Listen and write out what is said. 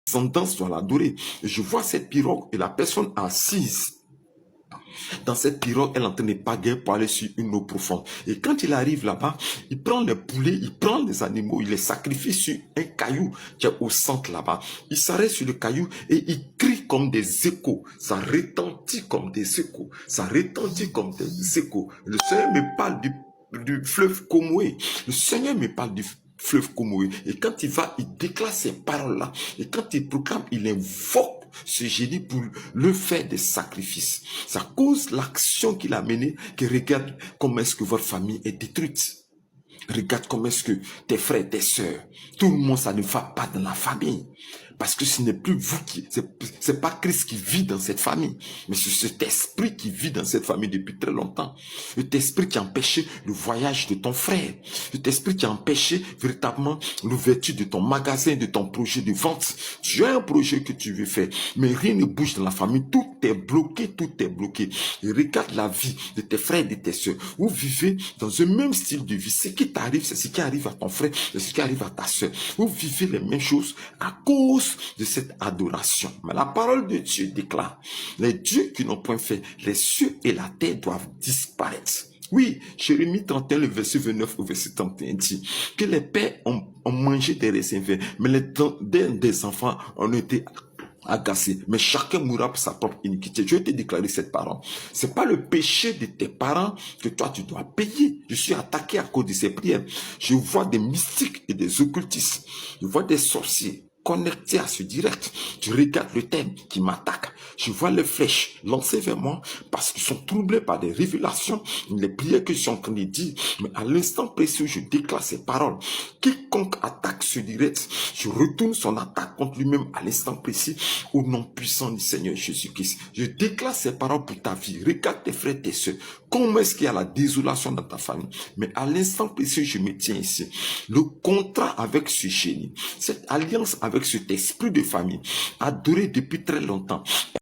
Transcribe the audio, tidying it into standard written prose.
descendance doit l'adorer. Je vois cette pirogue et la personne assise dans cette pirogue, elle est en train de pagayer pour aller sur une eau profonde. Et quand il arrive là-bas, il prend les poulets, il prend les animaux, il les sacrifie sur un caillou qui est au centre là-bas. Il s'arrête sur le caillou et il crie comme des échos. Ça retentit comme des échos. Ça retentit comme des échos. Le Seigneur me parle du fleuve Komoé. Le Seigneur me parle du fleuve Komoé. Et quand il va, il déclare ces paroles-là. Et quand il proclame, il invoque ce génie pour le faire des sacrifices. Ça cause l'action qu'il a menée, que regarde comment est-ce que votre famille est détruite. Regarde comment est-ce que tes frères, tes sœurs, tout le monde, ça ne va pas dans la famille. Parce que ce n'est plus vous qui, c'est pas Christ qui vit dans cette famille, mais c'est cet esprit qui vit dans cette famille depuis très longtemps. Cet esprit qui a empêché le voyage de ton frère. Cet esprit qui a empêché véritablement l'ouverture de ton magasin, de ton projet de vente. Tu as un projet que tu veux faire, mais rien ne bouge dans la famille. Tout est bloqué, tout est bloqué. Et regarde la vie de tes frères et de tes sœurs. Vous vivez dans un même style de vie. Ce qui t'arrive, c'est ce qui arrive à ton frère, c'est ce qui arrive à ta sœur. Vous vivez les mêmes choses à cause de cette adoration. Mais la parole de Dieu déclare, les dieux qui n'ont point fait, les cieux et la terre doivent disparaître. Oui, Jérémie 31, le verset 29 au verset 31 dit que les pères ont mangé des raisins verts, mais les dents des enfants ont été agacés. Mais chacun mourra pour sa propre iniquité. Je vais te déclarer cette parole. C'est pas le péché de tes parents que toi tu dois payer. Je suis attaqué à cause de ces prières. Je vois des mystiques et des occultistes. Je vois des sorciers connectés à ce direct. Je regarde le thème qui m'attaque. Je vois les flèches lancées vers moi parce qu'ils sont troublés par des révélations, les prières que je suis en train de dire. Mais à l'instant précis où je déclare ces paroles, quiconque attaque ce direct, je retourne son attaque contre lui-même à l'instant précis au nom puissant du Seigneur Jésus-Christ. Je déclare ces paroles pour ta vie. Regarde tes frères, tes sœurs. Comment est-ce qu'il y a la désolation dans ta famille? Mais à l'instant précis, je me tiens ici. Le contrat avec ce génie, cette alliance avec cet esprit de famille, adoré depuis très longtemps,